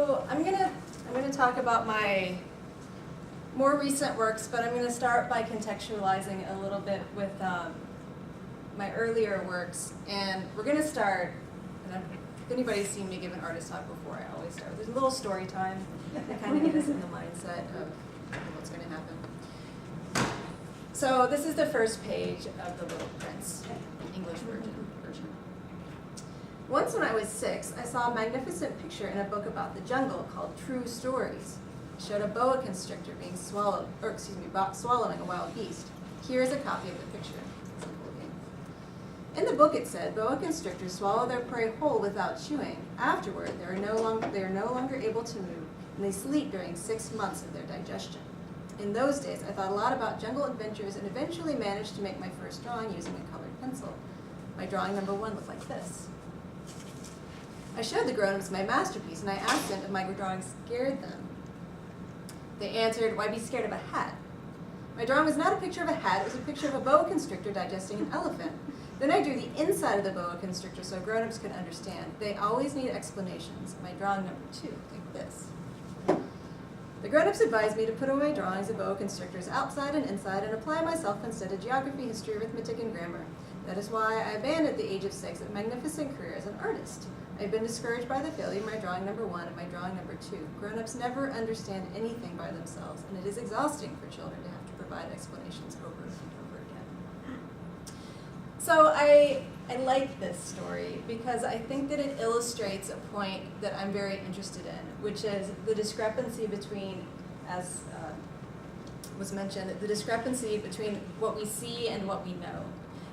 So I'm gonna talk about my more recent works, but I'm gonna start by contextualizing a little bit with my earlier works, and we're gonna start. And if anybody's seen me give an artist talk before, I always start with a little story time to kind of get us in the mindset of what's going to happen. So this is the first page of The Little Prince, English version. Once when I was 6, I saw a magnificent picture in a book about the jungle called True Stories. It showed a boa constrictor being swallowing a wild beast. Here is a copy of the picture. In the book it said, boa constrictors swallow their prey whole without chewing. Afterward, they are no longer able to move, and they sleep during 6 months of their digestion. In those days, I thought a lot about jungle adventures and eventually managed to make my first drawing using a colored pencil. My drawing number 1 looked like this. I showed the grown-ups my masterpiece, and I asked them if my drawing scared them. They answered, why be scared of a hat? My drawing was not a picture of a hat, it was a picture of a boa constrictor digesting an elephant. Then I drew the inside of the boa constrictor so grown-ups could understand. They always need explanations. My drawing number 2, like this. The grown-ups advised me to put away drawings of boa constrictors outside and inside and apply myself instead to geography, history, arithmetic, and grammar. That is why I abandoned at the age of 6 a magnificent career as an artist. I've been discouraged by the failure of my drawing number 1 and my drawing number 2. Grown-ups never understand anything by themselves, and it is exhausting for children to have to provide explanations over and over again. So I like this story because I think that it illustrates a point that I'm very interested in, which is the discrepancy between, as was mentioned, the discrepancy between what we see and what we know.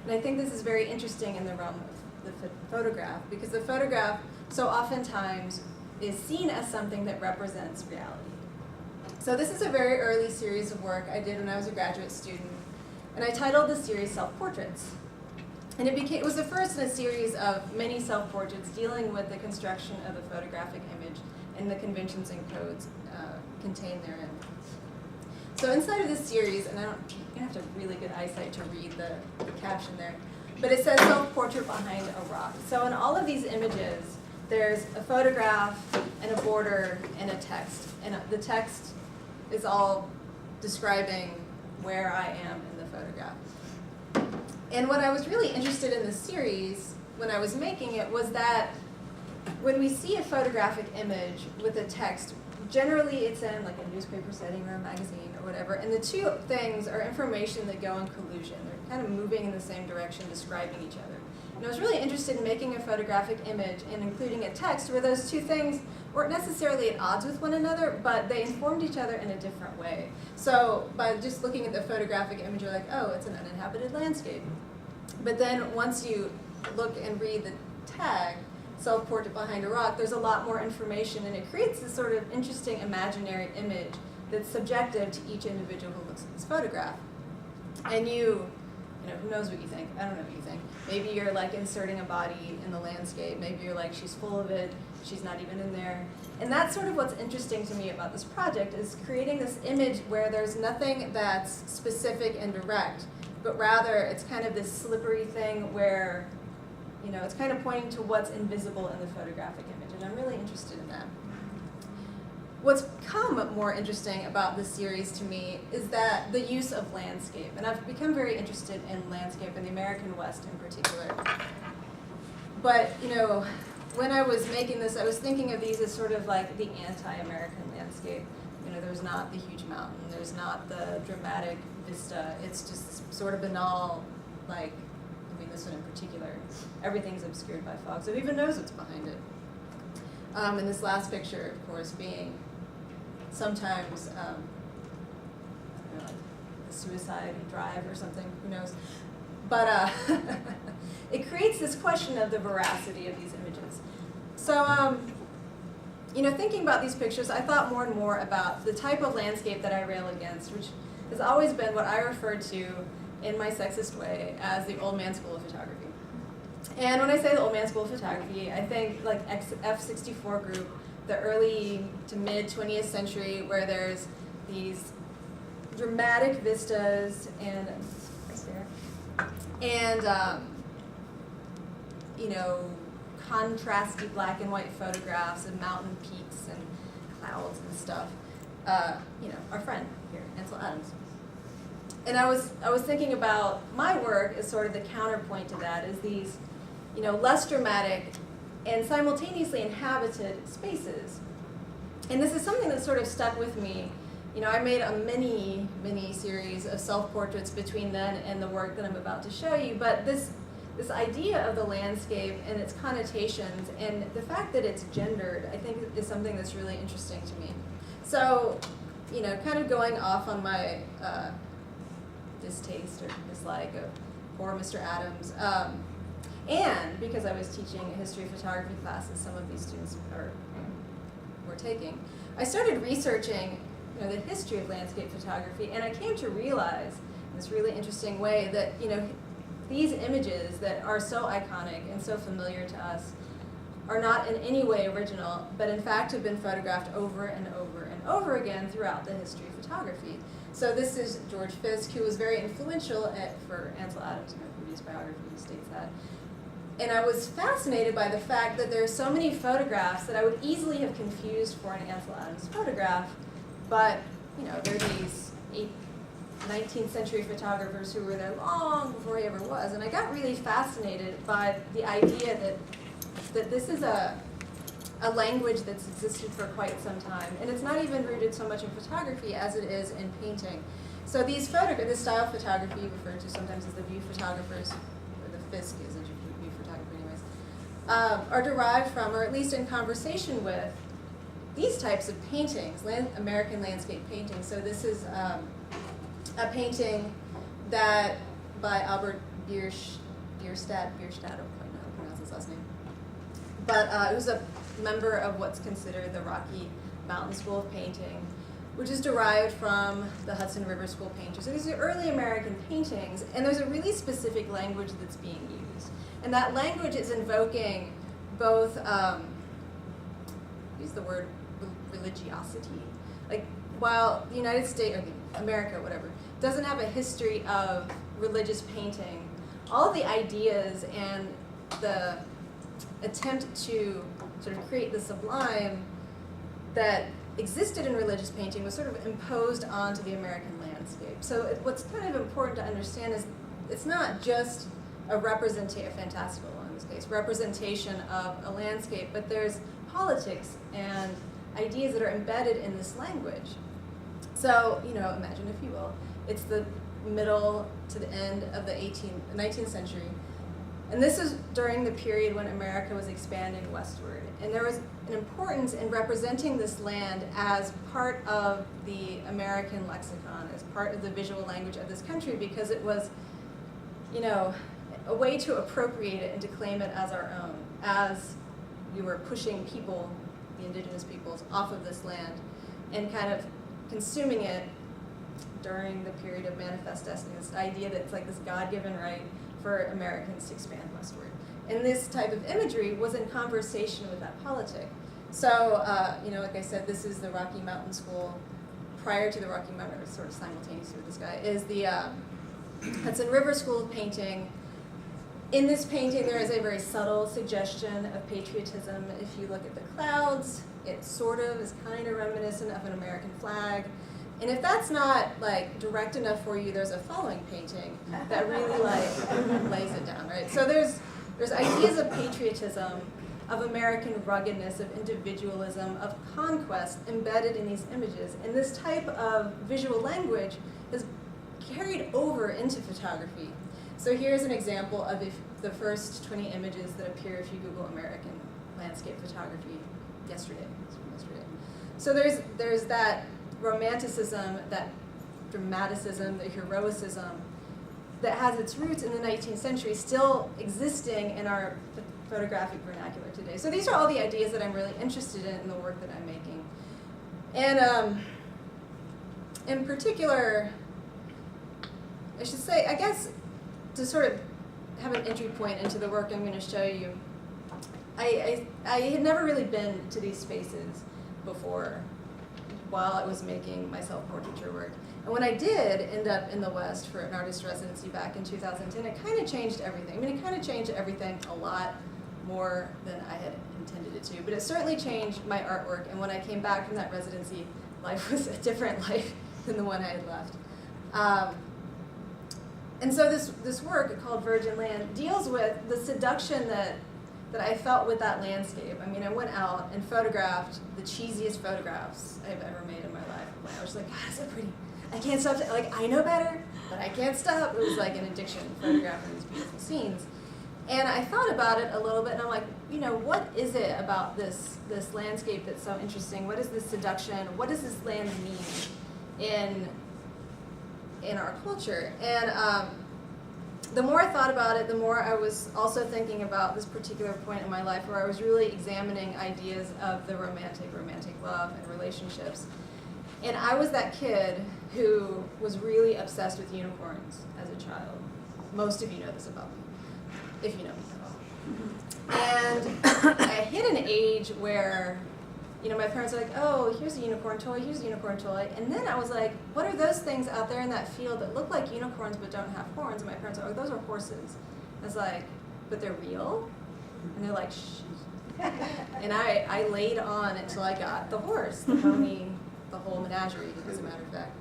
And I think this is very interesting in the realm of the photograph, because the photograph so oftentimes is seen as something that represents reality. So this is a very early series of work I did when I was a graduate student, and I titled the series Self-Portraits. And it was the first in a series of many self-portraits dealing with the construction of the photographic image and the conventions and codes contained therein. So inside of this series, and you're going to have to have really good eyesight to read the caption there, but it says self-portrait behind a rock. So in all of these images, there's a photograph and a border and a text. And the text is all describing where I am in the photograph. And what I was really interested in this series when I was making it was that when we see a photographic image with a text, generally it's in like a newspaper setting or a magazine or whatever, and the two things are information that go in collusion. They're kind of moving in the same direction, describing each other. And I was really interested in making a photographic image and including a text where those two things weren't necessarily at odds with one another, but they informed each other in a different way. So by just looking at the photographic image, you're like, oh, it's an uninhabited landscape. But then once you look and read the tag, self-portrait behind a rock, there's a lot more information, and it creates this sort of interesting imaginary image that's subjective to each individual who looks at this photograph. And you know, who knows what you think? I don't know what you think. Maybe you're like inserting a body in the landscape. Maybe you're like, she's full of it, she's not even in there. And that's sort of what's interesting to me about this project, is creating this image where there's nothing that's specific and direct, but rather it's kind of this slippery thing where, you know, it's kind of pointing to what's invisible in the photographic image, and I'm really interested in that. What's become more interesting about this series to me is that the use of landscape, and I've become very interested in landscape in the American West in particular. But, you know, when I was making this, I was thinking of these as sort of like the anti-American landscape. You know, there's not the huge mountain, there's not the dramatic vista, it's just sort of banal, like, I mean, this one in particular, everything's obscured by fog, so who even knows what's behind it? And this last picture, of course, being sometimes, I don't know, like the suicide drive or something, who knows? But it creates this question of the veracity of these images. So, you know, thinking about these pictures, I thought more and more about the type of landscape that I rail against, which has always been what I refer to in my sexist way as the old man school of photography. And when I say the old man school of photography, I think like F64 group, the early to mid 20th century, where there's these dramatic vistas and you know, contrasty black and white photographs of mountain peaks and clouds and stuff. Our friend here, Ansel Adams. And I was thinking about my work as sort of the counterpoint to that, is these, less dramatic and simultaneously inhabited spaces. And this is something that sort of stuck with me. I made a mini series of self-portraits between then and the work that I'm about to show you, but this idea of the landscape and its connotations and the fact that it's gendered, I think, is something that's really interesting to me. So, kind of going off on my distaste or dislike of poor Mr. Adams, and because I was teaching a history of photography classes some of these students were taking, I started researching the history of landscape photography, and I came to realize in this really interesting way that these images that are so iconic and so familiar to us are not in any way original, but in fact have been photographed over and over and over again throughout the history of photography. So this is George Fiske, who was very influential for Ansel Adams, in her previous biography, he states that. And I was fascinated by the fact that there are so many photographs that I would easily have confused for an Ansel Adams photograph, but there are these 19th century photographers who were there long before he ever was, and I got really fascinated by the idea that this is a language that's existed for quite some time, and it's not even rooted so much in photography as it is in painting. So this style of photography, referred to sometimes as the view photographers, or the Fiske is a view photographer anyways, are derived from, or at least in conversation with, these types of paintings, American landscape paintings. So this is a painting that by Albert Bierstadt, I don't quite know how to pronounce his last name, but it was a member of what's considered the Rocky Mountain School of Painting, which is derived from the Hudson River School painters. So these are early American paintings, and there's a really specific language that's being used. And that language is invoking both, use the word religiosity. Like, while the United States, or America, whatever, doesn't have a history of religious painting, all of the ideas and the attempt to sort of create the sublime that existed in religious painting was sort of imposed onto the American landscape. So what's kind of important to understand is it's not just a fantastical one in this case, representation of a landscape, but there's politics and ideas that are embedded in this language. So, imagine, if you will, it's the middle to the end of the 19th century. And this is during the period when America was expanding westward. And there was an importance in representing this land as part of the American lexicon, as part of the visual language of this country, because it was, a way to appropriate it and to claim it as our own, as we were pushing people, the indigenous peoples, off of this land and kind of consuming it during the period of manifest destiny, this idea that it's like this God-given right for Americans to expand westward. And this type of imagery was in conversation with that politic. So, like I said, this is the Rocky Mountain School. Prior to the Rocky Mountain, or sort of simultaneous with this guy, is the Hudson River School of Painting. In this painting, there is a very subtle suggestion of patriotism. If you look at the clouds, it sort of is kind of reminiscent of an American flag. And if that's not direct enough for you, there's a following painting that really lays it down, right? So there's ideas of patriotism, of American ruggedness, of individualism, of conquest embedded in these images. And this type of visual language is carried over into photography. So here's an example of the first 20 images that appear if you Google American landscape photography yesterday. So there's that romanticism, that dramaticism, the heroicism that has its roots in the 19th century still existing in our photographic vernacular today. So these are all the ideas that I'm really interested in the work that I'm making. And in particular, I should say, I guess, to sort of have an entry point into the work I'm going to show you, I had never really been to these spaces before while I was making my self-portraiture work. And when I did end up in the West for an artist residency back in 2010, it kind of changed everything. I mean, it kind of changed everything a lot more than I had intended it to. But it certainly changed my artwork, and when I came back from that residency, life was a different life than the one I had left. And so this work called Virgin Land deals with the seduction that I felt with that landscape. I mean, I went out and photographed the cheesiest photographs I've ever made in my life. I was like, God, is it pretty? I can't stop. Like, I know better, but I can't stop. It was like an addiction, photographing these beautiful scenes. And I thought about it a little bit, and I'm like, what is it about this landscape that's so interesting? What is this seduction? What does this land mean in our culture? And the more I thought about it, the more I was also thinking about this particular point in my life where I was really examining ideas of the romantic love and relationships. And I was that kid who was really obsessed with unicorns as a child. Most of you know this about me, if you know me at all. And I hit an age where, my parents were like, oh, here's a unicorn toy, here's a unicorn toy. And then I was like, what are those things out there in that field that look like unicorns but don't have horns? And my parents were like, oh, those are horses. I was like, but they're real? And they're like, shh. And I laid on until I got the horse, the pony, the whole menagerie, as a matter of fact.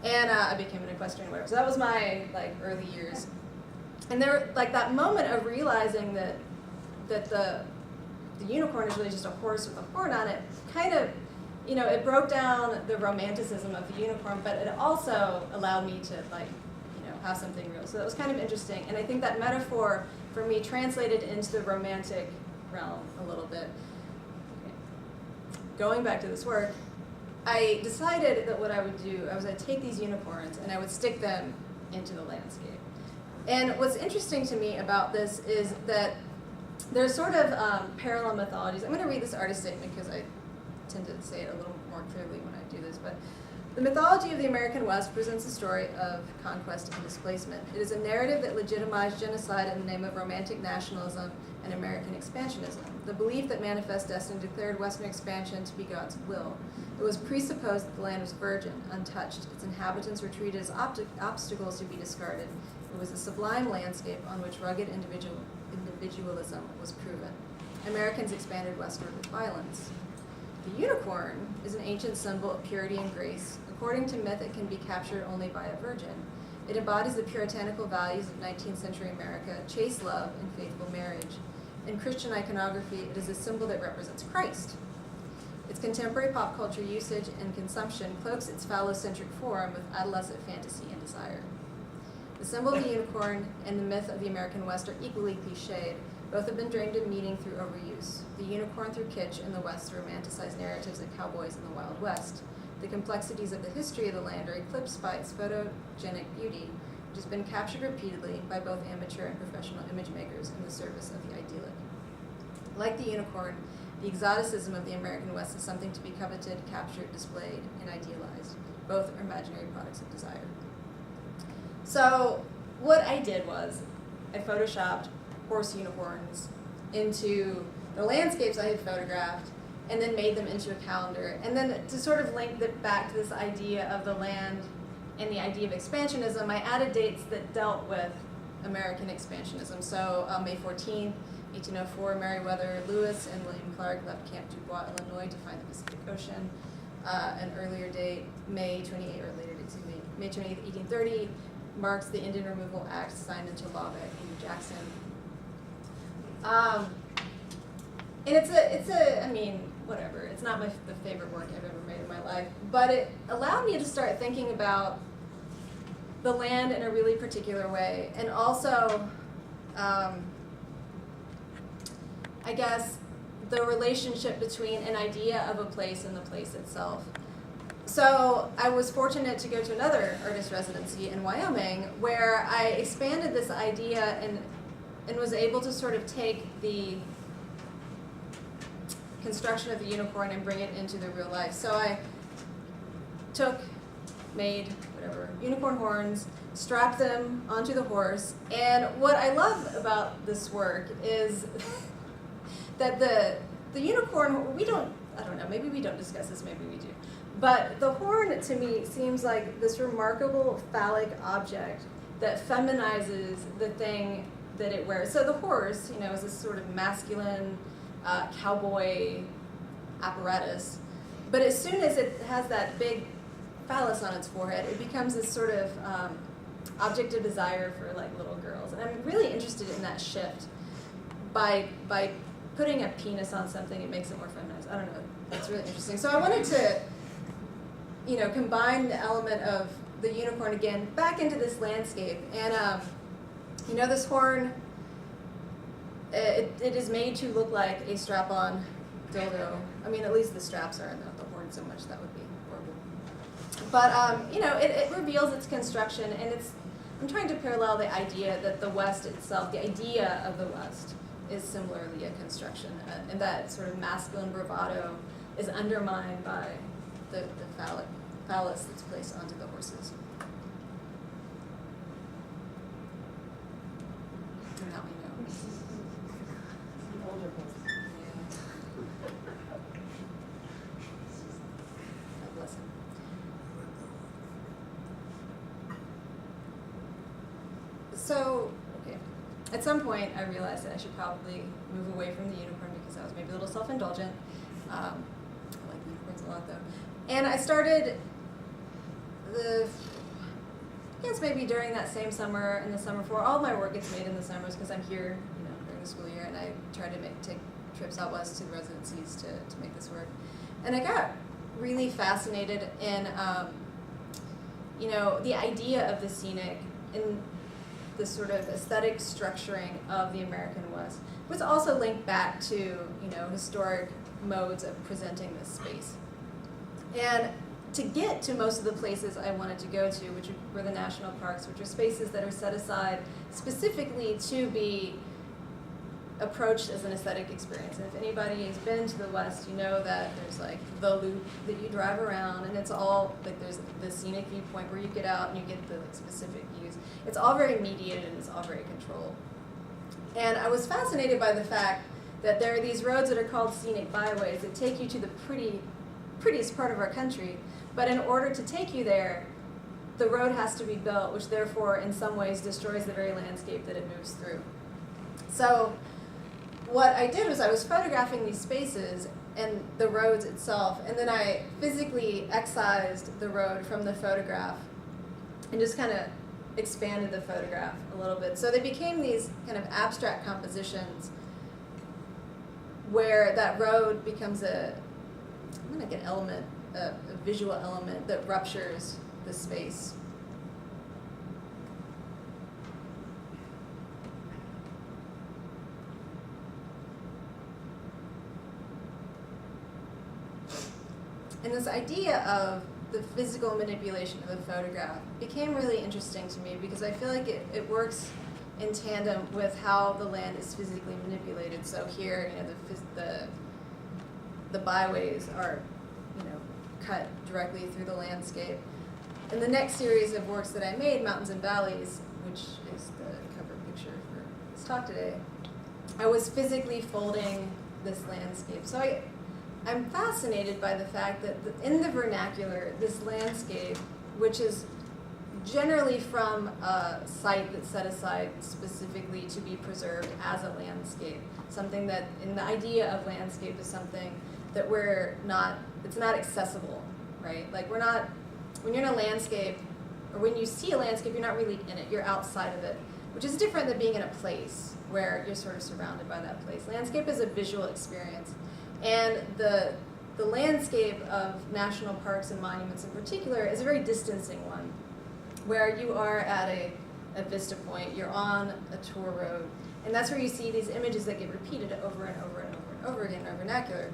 And I became an equestrian whatever. So that was my early years. And there, that moment of realizing that the unicorn is really just a horse with a horn on it, kind of, it broke down the romanticism of the unicorn, but it also allowed me to have something real. So that was kind of interesting. And I think that metaphor for me translated into the romantic realm a little bit. Okay. Going back to this work, I decided that what I would do, I'd take these unicorns and I would stick them into the landscape. And what's interesting to me about this is that there's sort of parallel mythologies. I'm going to read this artist statement because I tend to say it a little more clearly when I do this. But the mythology of the American West presents a story of conquest and displacement. It is a narrative that legitimized genocide in the name of romantic nationalism and American expansionism. The belief that Manifest Destiny declared Western expansion to be God's will. It was presupposed that the land was virgin, untouched. Its inhabitants were treated as obstacles to be discarded. It was a sublime landscape on which rugged individualism was proven. Americans expanded westward with violence. The unicorn is an ancient symbol of purity and grace. According to myth, it can be captured only by a virgin. It embodies the puritanical values of 19th century America, chaste love and faithful marriage. In Christian iconography, it is a symbol that represents Christ. Its contemporary pop culture usage and consumption cloaks its phallocentric form with adolescent fantasy and desire. The symbol of the unicorn and the myth of the American West are equally cliched. Both have been drained of meaning through overuse. The unicorn through kitsch in the West romanticize narratives of cowboys in the Wild West. The complexities of the history of the land are eclipsed by its photogenic beauty, which has been captured repeatedly by both amateur and professional image makers in the service of the idyllic. Like the unicorn, the exoticism of the American West is something to be coveted, captured, displayed, and idealized. Both are imaginary products of desire. So what I did was I photoshopped horse unicorns into the landscapes I had photographed and then made them into a calendar. And then to sort of link that back to this idea of the land and the idea of expansionism, I added dates that dealt with American expansionism. So May 14th, 1804, Meriwether Lewis and William Clark left Camp Dubois, Illinois to find the Pacific Ocean. An earlier date, May 28th, or later date, excuse me, May 28th, 1830, marks the Indian Removal Act signed into law by Andrew Jackson. And it's a, I mean, whatever. It's not the favorite work I've ever made in my life, but it allowed me to start thinking about the land in a really particular way, and also, I guess, the relationship between an idea of a place and the place itself. So I was fortunate to go to another artist residency in Wyoming where I expanded this idea and was able to sort of take the construction of the unicorn and bring it into the real life. So I made unicorn horns, strapped them onto the horse, and what I love about this work is that the unicorn, I don't know, maybe we don't discuss this, maybe we do. But the horn, to me, seems like this remarkable phallic object that feminizes the thing that it wears. So the horse, you know, is this sort of masculine cowboy apparatus, but as soon as it has that big phallus on its forehead, it becomes this sort of object of desire for like little girls. And I'm really interested in that shift. By putting a penis on something, it makes it more feminized. I don't know. It's really interesting. So I wanted to, you know, combine the element of the unicorn again back into this landscape. And you know, this horn, it is made to look like a strap-on dildo. I mean, at least the straps are, and not the horn so much. That would be horrible. But you know, it reveals its construction, and I'm trying to parallel the idea that the West itself, the idea of the West, is similarly a construction, and that sort of masculine bravado is undermined by the phallus that's placed onto the horses. And now we know. God bless him. So, okay, at some point I realized that I should probably move away from the unicorn because I was maybe a little self-indulgent. I like unicorns a lot though. And I started I guess maybe during that same summer, in the summer before, all of my work gets made in the summers because I'm here, you know, during the school year, and I try to take trips out west to the residencies to make this work. And I got really fascinated in, you know, the idea of the scenic and the sort of aesthetic structuring of the American West was also linked back to, you know, historic modes of presenting this space. And to get to most of the places I wanted to go to, which were the national parks, which are spaces that are set aside specifically to be approached as an aesthetic experience. And if anybody has been to the West, you know that there's like the loop that you drive around, and it's all like there's the scenic viewpoint where you get out and you get the like specific views. It's all very mediated and it's all very controlled. And I was fascinated by the fact that there are these roads that are called scenic byways that take you to the prettiest part of our country. But in order to take you there, the road has to be built, which therefore in some ways destroys the very landscape that it moves through. So what I did was I was photographing these spaces and the roads itself, and then I physically excised the road from the photograph and just kind of expanded the photograph a little bit. So they became these kind of abstract compositions where that road becomes like an element, a visual element that ruptures the space. And this idea of the physical manipulation of the photograph became really interesting to me because I feel like it works in tandem with how the land is physically manipulated. So here, you know, the byways are, you know, cut directly through the landscape. In the next series of works that I made, Mountains and Valleys, which is the cover picture for this talk today, I was physically folding this landscape. So I'm fascinated by the fact that in the vernacular, this landscape, which is generally from a site that's set aside specifically to be preserved as a landscape, something that, in the idea of landscape, is something that it's not accessible, right? Like when you're in a landscape, or when you see a landscape, you're not really in it, you're outside of it, which is different than being in a place where you're sort of surrounded by that place. Landscape is a visual experience. And the landscape of national parks and monuments in particular is a very distancing one, where you are at a vista point, you're on a tour road, and that's where you see these images that get repeated over and over and over and over again in our vernacular.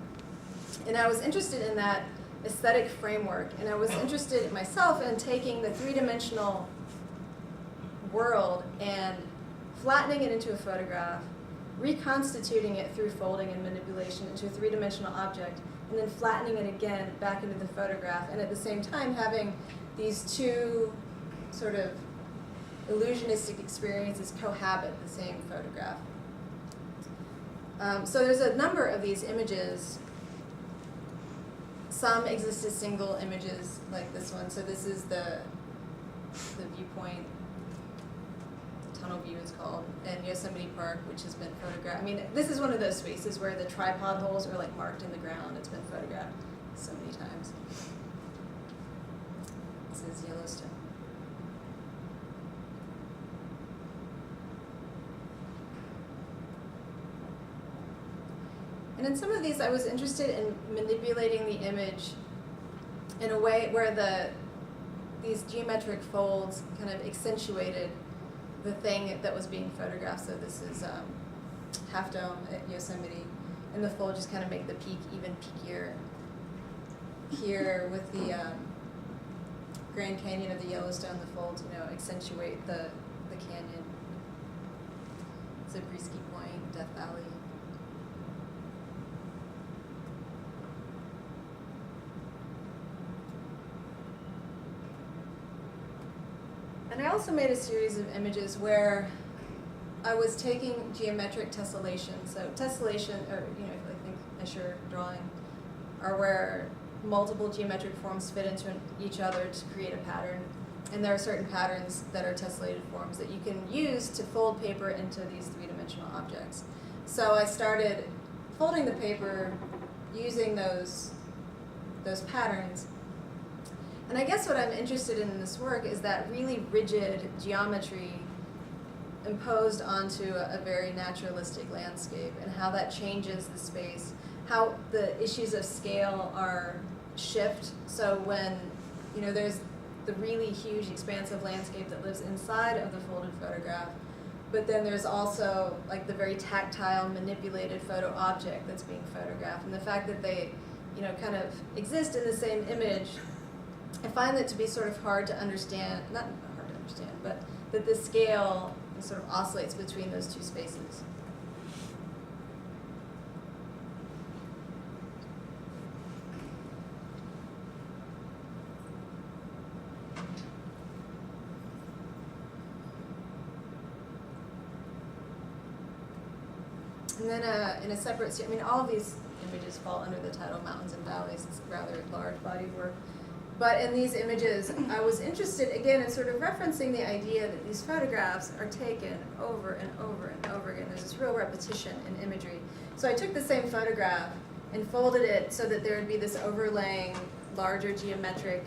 And I was interested in that aesthetic framework, and I was interested myself in taking the three-dimensional world and flattening it into a photograph, reconstituting it through folding and manipulation into a three-dimensional object, and then flattening it again back into the photograph, and at the same time having these two sort of illusionistic experiences cohabit the same photograph. So there's a number of these images. Some exist as single images, like this one. So this is the viewpoint, tunnel view it's called, in Yosemite Park, which has been photographed. I mean, this is one of those spaces where the tripod holes are like marked in the ground. It's been photographed so many times. This is Yellowstone. And in some of these, I was interested in manipulating the image in a way where these geometric folds kind of accentuated the thing that was being photographed. So this is Half Dome at Yosemite, and the fold just kind of make the peak even peakier. Here with the Grand Canyon of the Yellowstone, the folds, accentuate the canyon. Zabriskie Point, Death Valley. And I also made a series of images where I was taking geometric tessellation. So tessellation, or I think Escher drawing, are where multiple geometric forms fit into each other to create a pattern. And there are certain patterns that are tessellated forms that you can use to fold paper into these three-dimensional objects. So I started folding the paper using those patterns. And I guess what I'm interested in this work is that really rigid geometry imposed onto a very naturalistic landscape, and how that changes the space, how the issues of scale are shift. So when there's the really huge expansive landscape that lives inside of the folded photograph, but then there's also like the very tactile manipulated photo object that's being photographed, and the fact that they kind of exist in the same image, I find that to be sort of hard to understand, not hard to understand, but that the scale sort of oscillates between those two spaces. And then in a separate, all of these images fall under the title Mountains and Valleys. It's a rather large body of work. But in these images, I was interested, again, in sort of referencing the idea that these photographs are taken over and over and over again. There's this real repetition in imagery. So I took the same photograph and folded it so that there would be this overlaying larger geometric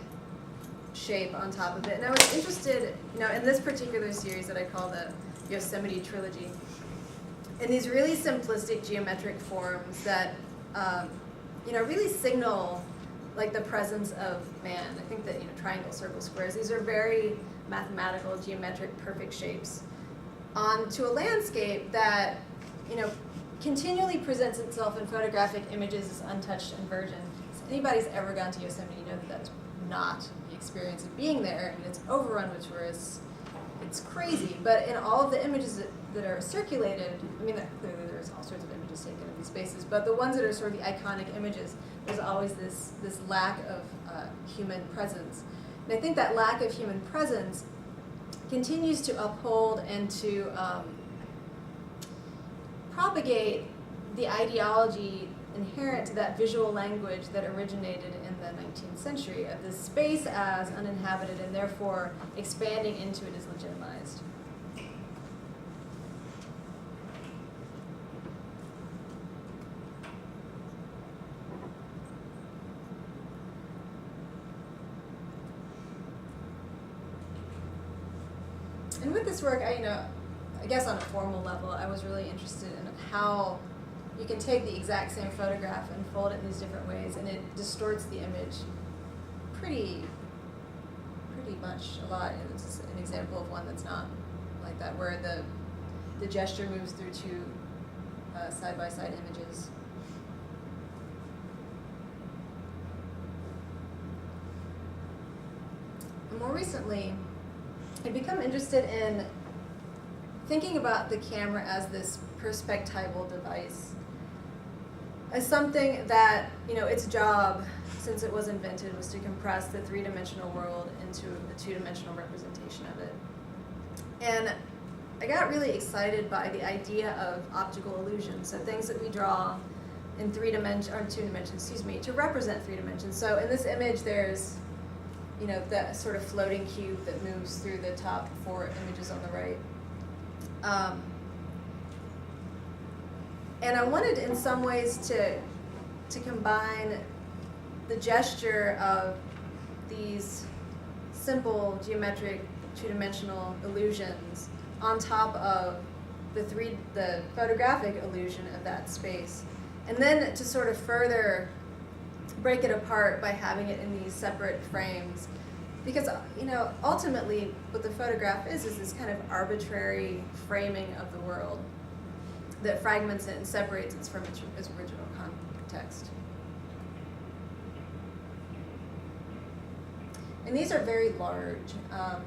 shape on top of it. And I was interested, in this particular series that I call the Yosemite Trilogy, in these really simplistic geometric forms that, really signal like the presence of man. I think that triangle, circle, squares, these are very mathematical, geometric, perfect shapes onto a landscape that continually presents itself in photographic images as untouched and virgin. If anybody's ever gone to Yosemite, that that's not the experience of being there. It's overrun with tourists. It's crazy, but in all of the images that are circulated, clearly there's all sorts of images taken of these spaces, but the ones that are sort of the iconic images, there's always this lack of human presence. And I think that lack of human presence continues to uphold and to propagate the ideology inherent to that visual language that originated in the 19th century of this space as uninhabited and therefore expanding into it as legitimized. And with this work, I guess on a formal level, I was really interested in how you can take the exact same photograph and fold it in these different ways, and it distorts the image pretty much a lot. And it's an example of one that's not like that, where the gesture moves through two side-by-side images. And more recently, I've become interested in thinking about the camera as this perspectival device, as something that, its job, since it was invented, was to compress the three-dimensional world into a two-dimensional representation of it. And I got really excited by the idea of optical illusion, so things that we draw in two dimensions, to represent three dimensions. So in this image, there's that sort of floating cube that moves through the top four images on the right. And I wanted in some ways to combine the gesture of these simple geometric two-dimensional illusions on top of the photographic illusion of that space. And then to sort of further break it apart by having it in these separate frames. Because, ultimately what the photograph is this kind of arbitrary framing of the world that fragments it and separates it from its original context. And these are very large, well,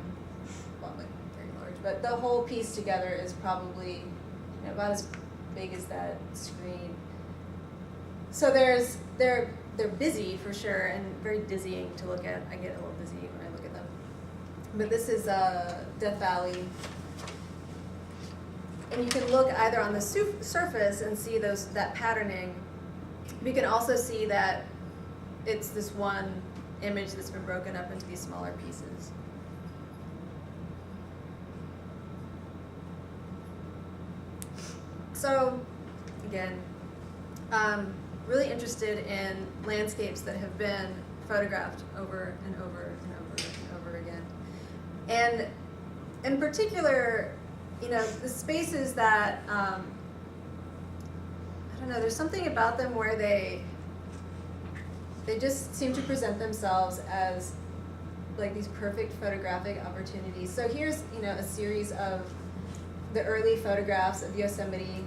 not very large, but the whole piece together is probably about as big as that screen. So they're busy for sure and very dizzying to look at. I get a little dizzy when I look at them. But this is Death Valley. And you can look either on the surface and see that patterning. You can also see that it's this one image that's been broken up into these smaller pieces. So, again, really interested in landscapes that have been photographed over and over and over and over again. And in particular, the spaces that, I don't know, there's something about them where they just seem to present themselves as like these perfect photographic opportunities. So here's, a series of the early photographs of Yosemite.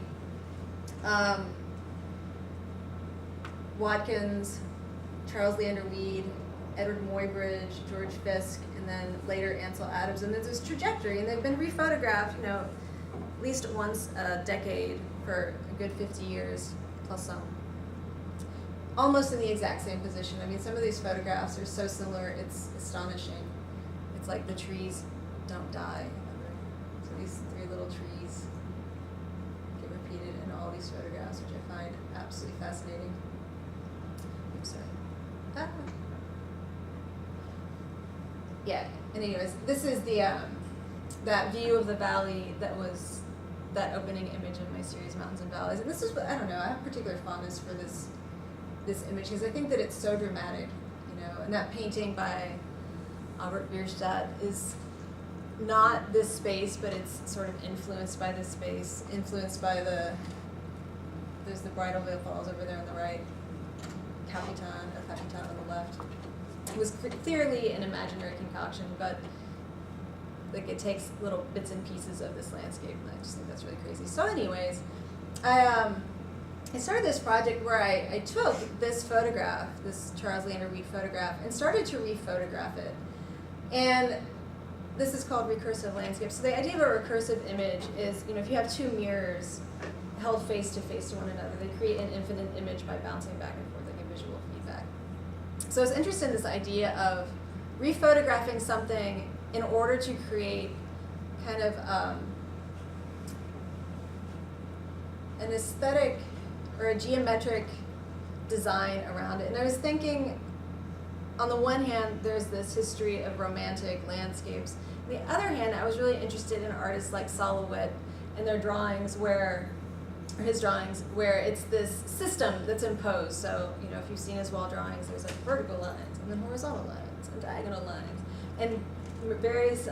Watkins, Charles Leander Weed, Edward Muybridge, George Fisk, and then later Ansel Adams. And there's this trajectory, and they've been rephotographed, at least once a decade for a good 50 years, plus some. Almost in the exact same position. I mean, some of these photographs are so similar, it's astonishing. It's like the trees don't die. So these three little trees get repeated in all these photographs, which I find absolutely fascinating. Oops, sorry. Ah. Yeah, and anyways, this is the that view of the valley that was that opening image in my series, Mountains and Valleys. And this is, I don't know, I have a particular fondness for this image because I think that it's so dramatic, and that painting by Albert Bierstadt is not this space, but it's sort of influenced by this space, influenced by there's the Bridal Veil Falls over there on the right, Capitan on the left. It was clearly an imaginary concoction, but like it takes little bits and pieces of this landscape, and I just think that's really crazy. So anyways, I started this project where I took this photograph, this Charles Leander Weed photograph, and started to rephotograph it. And this is called recursive landscape. So the idea of a recursive image is, if you have two mirrors held face to face to one another, they create an infinite image by bouncing back and forth, like a visual feedback. So I was interested in this idea of rephotographing something in order to create kind of an aesthetic or a geometric design around it. And I was thinking, on the one hand, there's this history of romantic landscapes. On the other hand, I was really interested in artists like Solowit and their drawings his drawings, where it's this system that's imposed. So, if you've seen his wall drawings, there's like vertical lines, and then horizontal lines, and diagonal lines, and various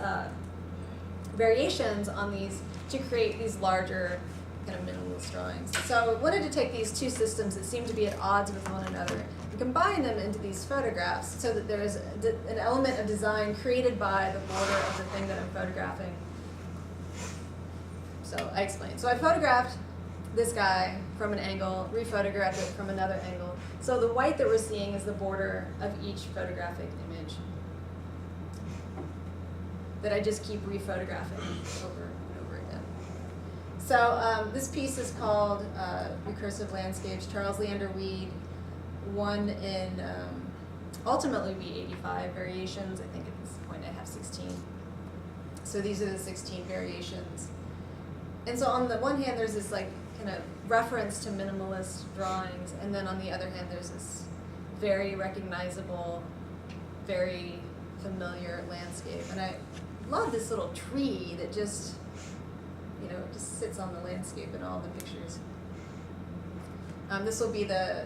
variations on these to create these larger kind of minimalist drawings. So I wanted to take these two systems that seem to be at odds with one another and combine them into these photographs so that there is an element of design created by the border of the thing that I'm photographing. So I explained. So I photographed this guy from an angle, rephotographed it from another angle. So the white that we're seeing is the border of each photographic image that I just keep rephotographing over and over again. So this piece is called Recursive Landscapes, Charles Leander Weed, one in ultimately V85 variations. I think at this point I have 16. So these are the 16 variations. And so on the one hand, there's this like kind of reference to minimalist drawings, and then on the other hand, there's this very recognizable, very familiar landscape. And I love this little tree that just it just sits on the landscape in all the pictures. This will be the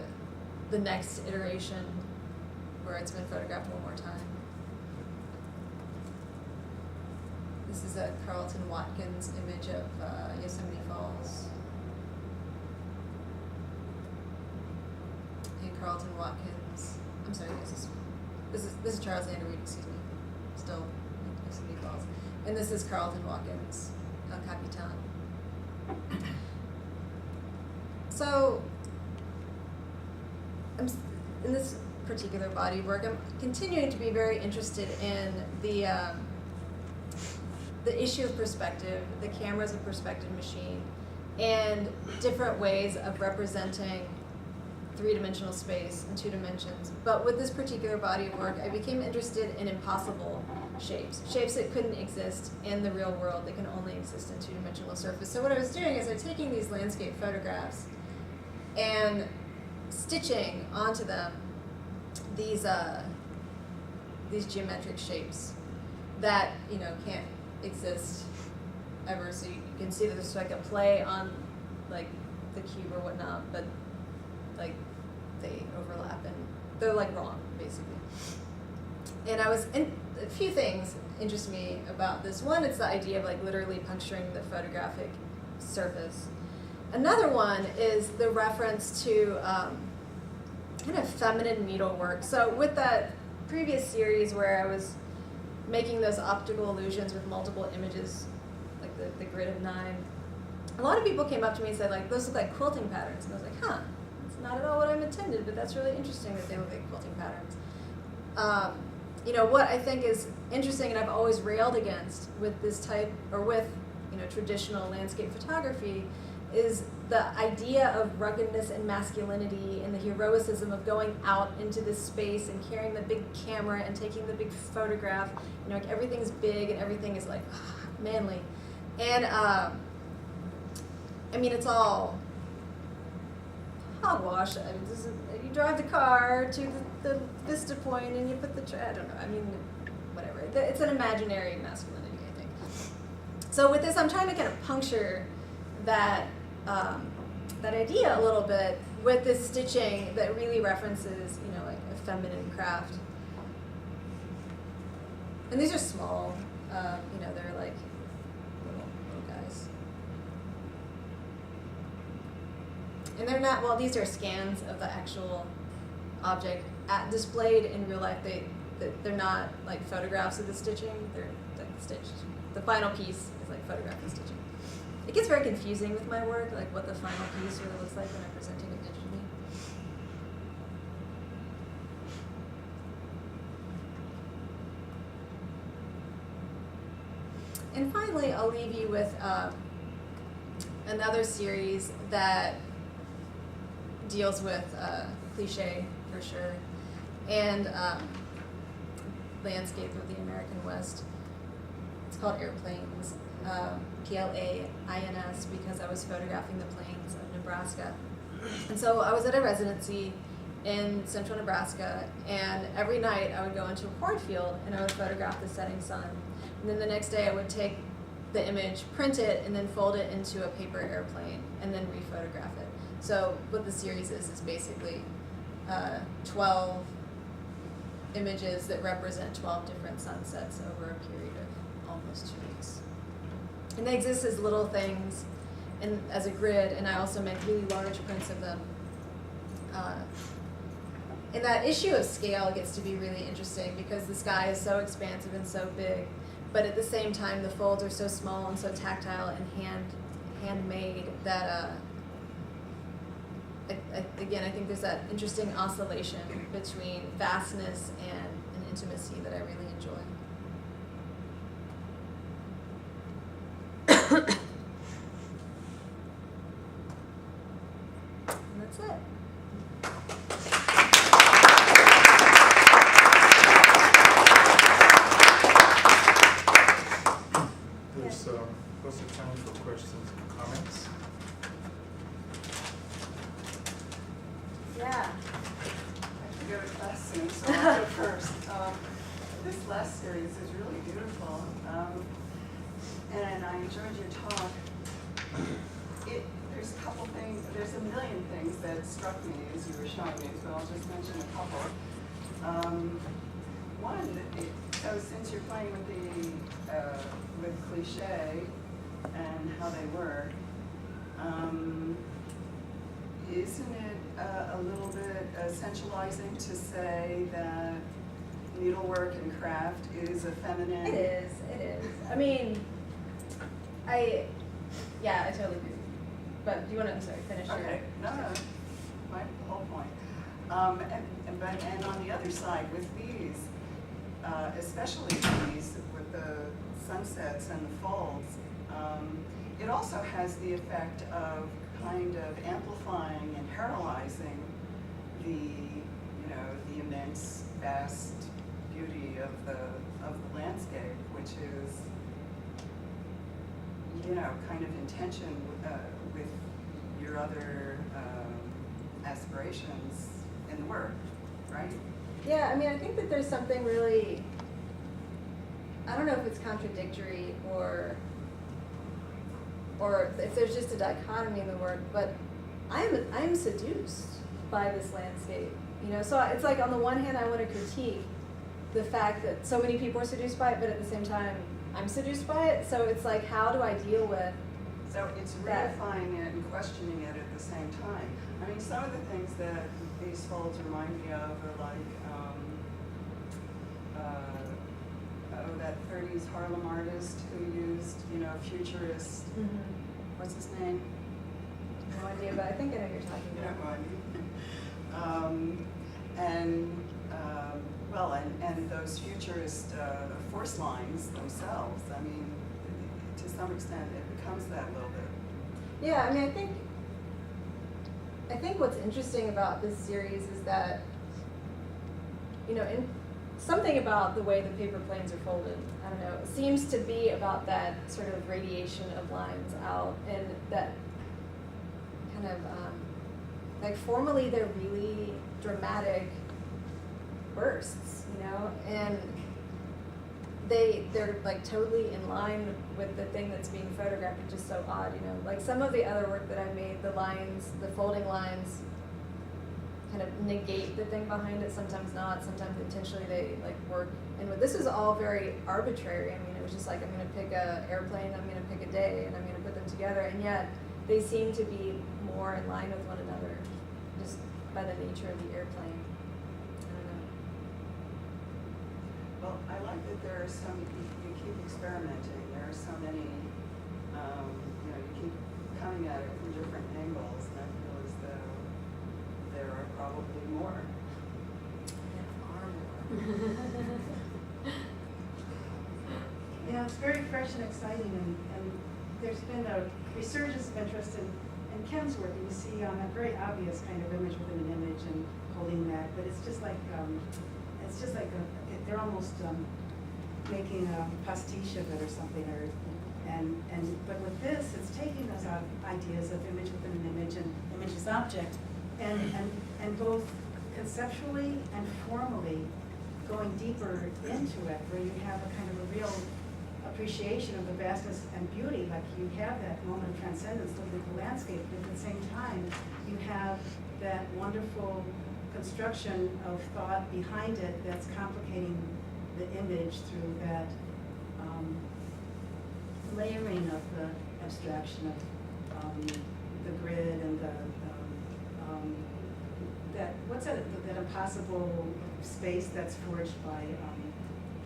next iteration where it's been photographed one more time. This is a Carlton Watkins image of Yosemite Falls. And Carlton Watkins, I'm sorry, this is Charles Anderweed, excuse me, still in Yosemite Falls. And this is Carlton Watkins, El Capitan. So, in this particular body of work, I'm continuing to be very interested in the issue of perspective. The camera as a perspective machine, and different ways of representing three-dimensional space in 2 dimensions. But with this particular body of work, I became interested in impossible shapes that couldn't exist in the real world. They can only exist in 2-dimensional surface. So what I was doing is I'm taking these landscape photographs and stitching onto them these geometric shapes that can't exist ever. So you can see that there's like a play on like the cube or whatnot, but like they overlap and they're like wrong basically. And a few things interest me about this. One, it's the idea of like literally puncturing the photographic surface. Another one is the reference to kind of feminine needlework. So with that previous series where I was making those optical illusions with multiple images, like the grid of 9, a lot of people came up to me and said, like, those look like quilting patterns. And I was like, huh, that's not at all what I'm intended, but that's really interesting that they look like quilting patterns. What I think is interesting, and I've always railed against with this type, or with traditional landscape photography, is the idea of ruggedness and masculinity and the heroicism of going out into this space and carrying the big camera and taking the big photograph. Like everything's big and everything is like manly. And it's all hogwash. You drive the car to the vista point and you put I don't know, whatever. It's an imaginary masculinity, I think. So with this, I'm trying to kind of puncture that idea a little bit with this stitching that really references, like a feminine craft. And these are small, they're like little guys. And they're not, well, these are scans of the actual object displayed in real life. They're not like photographs of the stitching, they're like stitched. The final piece is like photograph and stitching. It gets very confusing with my work, like what the final piece really looks like when I'm presenting it digitally. And finally, I'll leave you with another series that deals with cliche, for sure, and landscape of the American West. It's called Airplanes, PLAINS, because I was photographing the plains of Nebraska. And so I was at a residency in central Nebraska, and every night I would go into a cornfield and I would photograph the setting sun. And then the next day I would take the image, print it, and then fold it into a paper airplane and then rephotograph it. So what the series is basically 12 images that represent 12 different sunsets over a period of almost 2 weeks. And they exist as little things and as a grid, and I also make really large prints of them. And that issue of scale gets to be really interesting because the sky is so expansive and so big, but at the same time the folds are so small and so tactile and handmade that again, I think there's that interesting oscillation between vastness and an intimacy that I really enjoy. And that's it. There's lots of time for questions and comments. Yeah. I should go to class soon, so I'll go first. This last series is really beautiful, and I enjoyed your talk. things that struck me as you were showing me, so I'll just mention a couple. One, so since you're playing with cliche and how they work, isn't it a little bit essentializing to say that needlework and craft is a feminine? It is, it is. I mean, I totally agree. But do you want to, I'm sorry, finish your? Okay, no, my whole point. And on the other side, with these, especially these with the sunsets and the folds, it also has the effect of kind of amplifying and heroizing the immense, vast beauty of the landscape, which is, kind of in tension with your other aspirations in the work, right? Yeah, I mean, I think that there's something really, I don't know if it's contradictory or if there's just a dichotomy in the work, but I'm seduced by this landscape, so it's like on the one hand I want to critique the fact that so many people are seduced by it, but at the same time I'm seduced by it, so it's like, how do I deal with So it's that? redefining it and questioning it at the same time. I mean, some of the things that these folds remind me of are like, that 30s Harlem artist who used, futurist, what's his name? No idea, but I think I know what you're talking You know about. what I mean? And those futurist force lines themselves, I mean, to some extent, it becomes that a little bit. Yeah, I mean, I think what's interesting about this series is that, something about the way the paper planes are folded, I don't know, it seems to be about that sort of radiation of lines out, and that kind of, like formally they're really dramatic bursts, and they're like totally in line with the thing that's being photographed, which is so odd, like some of the other work that I made, the lines, the folding lines kind of negate the thing behind it, sometimes not, sometimes intentionally they like work, and this is all very arbitrary. I mean, it was just like, I'm going to pick a airplane, I'm going to pick a day, and I'm going to put them together, and yet they seem to be more in line with one another just by the nature of the airplane. I don't know. Well, I like that there are some, you keep experimenting, there are so many, you keep coming at it from different angles, and I feel as though there are probably more. Yeah, it's very fresh and exciting, and there's been a resurgence of interest in Ken's work, and you see a very obvious kind of image within an image and holding that, but it's just like they're almost making a pastiche of it or something, but with this, it's taking those ideas of image within an image and image as object, and both conceptually and formally going deeper into it, where you have a kind of a real appreciation of the vastness and beauty, like you have that moment of transcendence looking at the landscape, but at the same time, you have that wonderful construction of thought behind it that's complicating the image through that layering of the abstraction of the grid and that impossible space that's forged by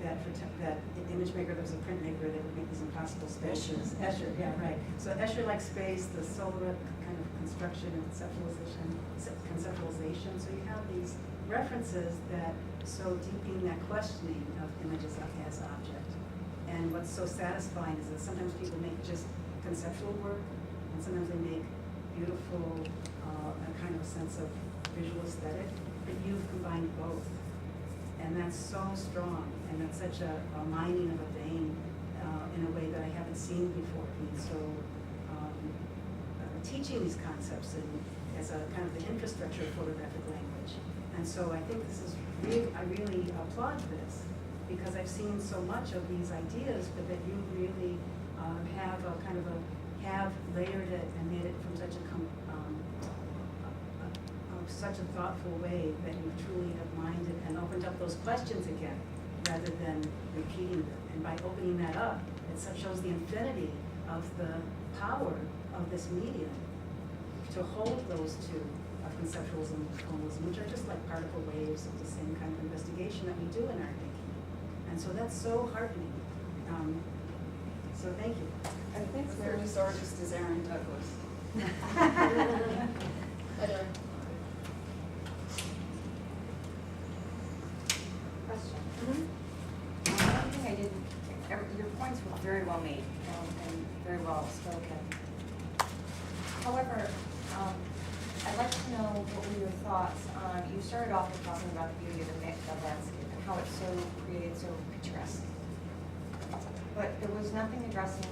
that image maker that was a printmaker that would make these impossible spaces. Escher, yeah, right. So Escher-like space, the solar kind of construction and conceptualization. So you have these references that so deepen that questioning of images as object. And what's so satisfying is that sometimes people make just conceptual work, and sometimes they make beautiful, a kind of sense of visual aesthetic, but you've combined both. And that's so strong, and that's such a mining of a vein in a way that I haven't seen before. I mean, so teaching these concepts as a kind of the infrastructure of photographic language. And so I think this is I really applaud this, because I've seen so much of these ideas, but that you really have layered it and made it from such a such a thoughtful way that you truly have minded and opened up those questions again, rather than repeating them. And by opening that up, it shows the infinity of the power of this medium to hold those two, of conceptualism and formalism, which are just like particle waves of the same kind of investigation that we do in our thinking. And so that's so heartening. So thank you. I think the third artist is Aaron Douglas. Question. Mhm. One thing I didn't, your points were very well made and very well spoken. However, I'd like to know what were your thoughts on, you started off with talking about the beauty of the landscape and how it's so created so picturesque. But there was nothing addressing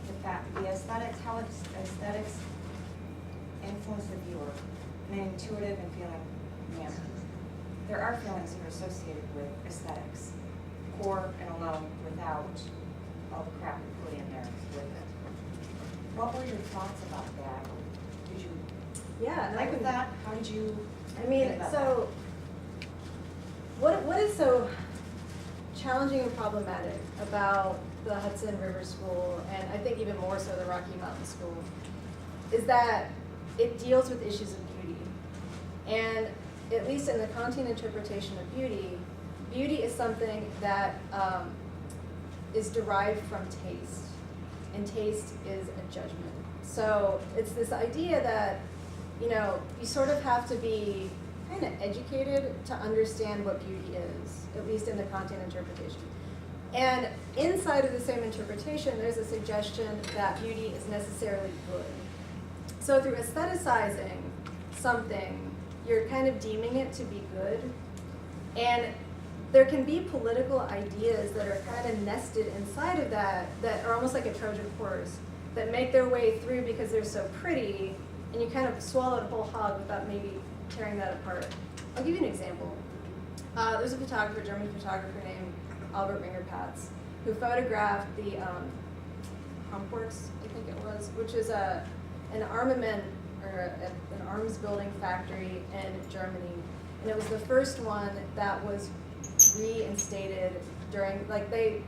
the fact, the aesthetics, how aesthetics influence the viewer in an intuitive and feeling manner. There are feelings that are associated with aesthetics, core and alone, without all the crap we put in there with it. What were your thoughts about that? Did you Yeah, and I like with can, that? How did you? I mean, feel about so, what is so challenging and problematic about the Hudson River School, and I think even more so the Rocky Mountain School, is that it deals with issues of beauty. And at least in the Kantian interpretation of beauty, beauty is something that is derived from taste, and taste is a judgment. So it's this idea that, you know, you sort of have to be kind of educated to understand what beauty is, at least in the Kantian interpretation. And inside of the same interpretation, there's a suggestion that beauty is necessarily good. So through aestheticizing something, you're kind of deeming it to be good. And there can be political ideas that are kind of nested inside of that, that are almost like a Trojan horse, that make their way through because they're so pretty, and you kind of swallow it whole hog without maybe tearing that apart. I'll give you an example. There's a photographer, German photographer named Albert Ringerpatz, who photographed the Kampfwerks, I think it was, which is an armament or an arms building factory in Germany. And it was the first one that was reinstated during, like the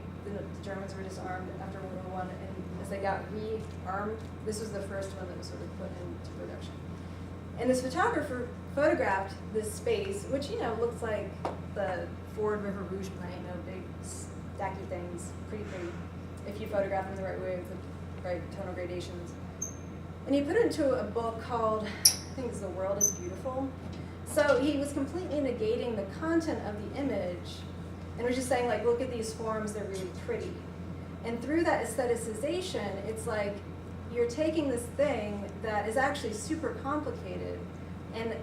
Germans were disarmed after World War I, and as they got rearmed, this was the first one that was sort of put into production. And this photographer photographed this space, which, you know, looks like the Ford River Rouge plane, you know, big stacky things, pretty, if you photograph them the right way with the right tonal gradations. And he put it into a book called, I think it's The World is Beautiful. So he was completely negating the content of the image and was just saying, like, look at these forms, they're really pretty. And through that aestheticization, it's like you're taking this thing that is actually super complicated and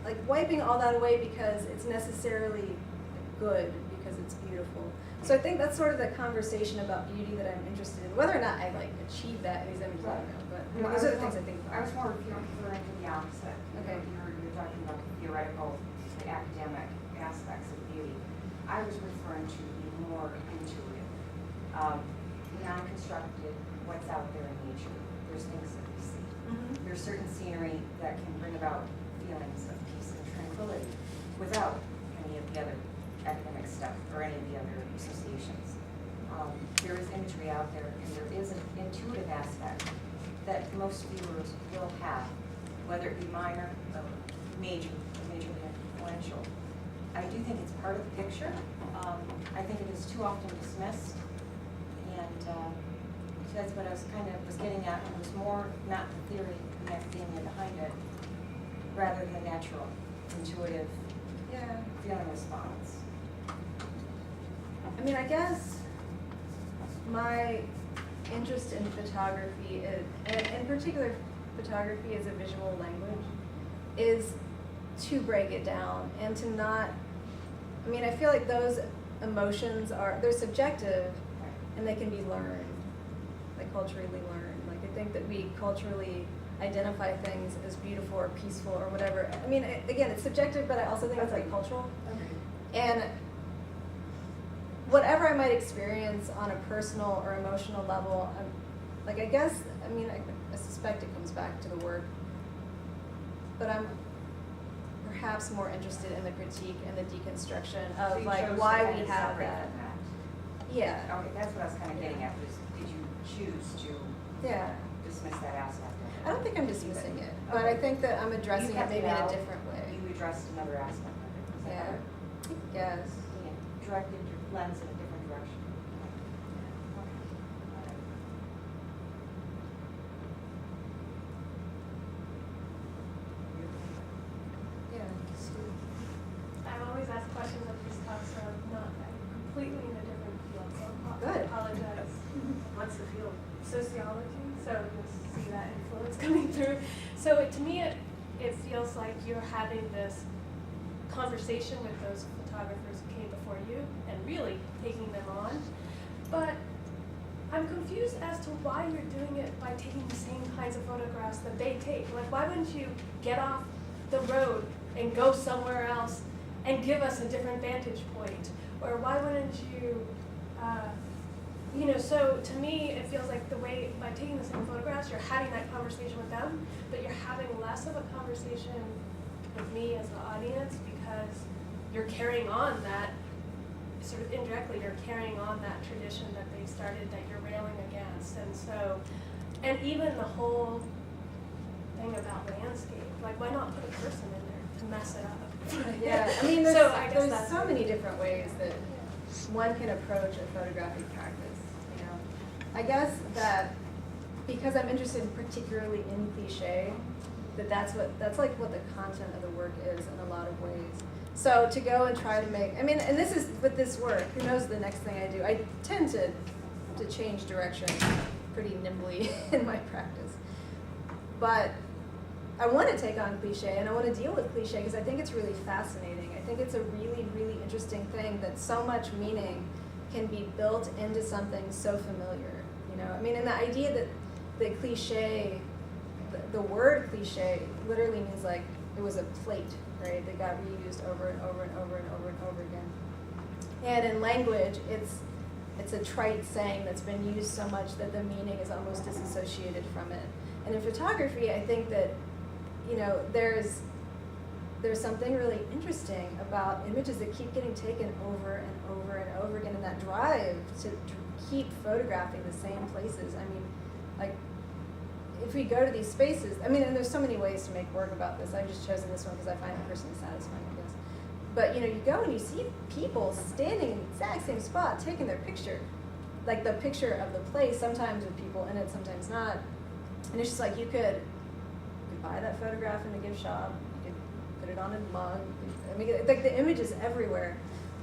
like wiping all that away because it's necessarily good, because it's beautiful. So I think that's sort of the conversation about beauty that I'm interested in. Whether or not I like achieve that in these images, I don't know, but I mean, those are the things I think I about. was more referring to the opposite. Okay. You're talking about the theoretical, the academic aspects of beauty. I was referring to the more intuitive, non-constructed, what's out there in nature. There's things that we see. Mhm. There's certain scenery that can bring about feelings of peace and tranquility without any of the other academic stuff or any of the other associations. There is imagery out there, and there is an intuitive aspect that most viewers will have, whether it be minor or majorly influential. I do think it's part of the picture. I think it is too often dismissed, and so that's what I was getting at. It was more not the theory and the academia behind it, rather than the natural, intuitive feeling response. I mean, I guess my interest in photography, and in particular photography as a visual language, is to break it down and to not, I mean, I feel like those emotions they're subjective and they can be learned, like culturally learned. Like I think that we culturally identify things as beautiful or peaceful or whatever. I mean, again, it's subjective, but I also think it's like cultural. And whatever I might experience on a personal or emotional level, I guess, I mean, I suspect it comes back to the work, but I'm perhaps more interested in the critique and the deconstruction So of you like chose why to we kind of have separate that. from that. Yeah, Okay, that's what I was kind of getting at, was did you choose to yeah. dismiss that aspect of it? I don't think I'm dismissing it, but I think that I'm addressing You it kept maybe in a out, different way. You addressed another aspect of it. Is that Yeah, right? I guess. Yeah, directed your lens in a different direction. Okay. All right. Yeah. I've always asked questions of these talks, so I'm not, I'm completely in a different field, so I Good. apologize. What's the field? Sociology, so you'll see that influence coming through. So to me, it feels like you're having this conversation with those photographers who came before you and really taking them on. But I'm confused as to why you're doing it by taking the same kinds of photographs that they take. Like, why wouldn't you get off the road and go somewhere else and give us a different vantage point? Or why wouldn't you, so to me, it feels like the way, by taking the same photographs, you're having that conversation with them, but you're having less of a conversation with me as the audience, because you're carrying on that, sort of indirectly, you're carrying on that tradition that they started that you're railing against. And so, and even the whole thing about landscape, like, why not put a person in there to mess it up? Yeah, I mean, there's, So I guess there's that's- so many different ways that one can approach a photographic practice, you know. I guess that because I'm interested particularly in cliche, that's like what the content of the work is in a lot of ways. So to go and try to make, I mean, and this is with this work, who knows the next thing I do. I tend to change direction pretty nimbly in my practice. But I want to take on cliche, and I want to deal with cliche because I think it's really fascinating. I think it's a really, really interesting thing that so much meaning can be built into something so familiar. You know, I mean, and the idea that the cliche, the word cliche, literally means like it was a plate, right? That got reused over and over and over and over and over again. And in language, it's a trite saying that's been used so much that the meaning is almost disassociated from it. And in photography, I think that, you know, there's something really interesting about images that keep getting taken over and over and over again, and that drive to keep photographing the same places. I mean, like, if we go to these spaces, I mean, and there's so many ways to make work about this. I've just chosen this one because I find it personally satisfying, I guess. But, you know, you go and you see people standing in the exact same spot, taking their picture, like the picture of the place, sometimes with people in it, sometimes not. And it's just like you could buy that photograph in a gift shop, you could put it on a mug. I mean, like the image is everywhere,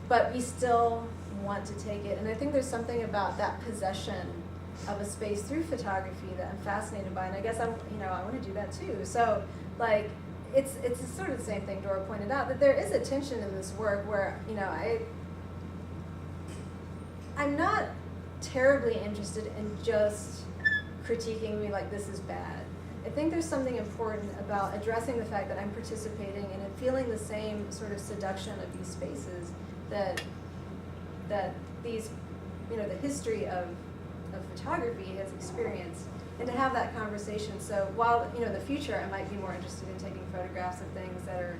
but we still want to take it. And I think there's something about that possession of a space through photography that I'm fascinated by. And I guess I want to do that too. So, like, it's sort of the same thing Dora pointed out, that there is a tension in this work where, you know, I'm not terribly interested in just critiquing me like this is bad. I think there's something important about addressing the fact that I'm participating in and feeling the same sort of seduction of these spaces that these, you know, the history of photography has experienced, and to have that conversation. So while, you know, in the future I might be more interested in taking photographs of things that are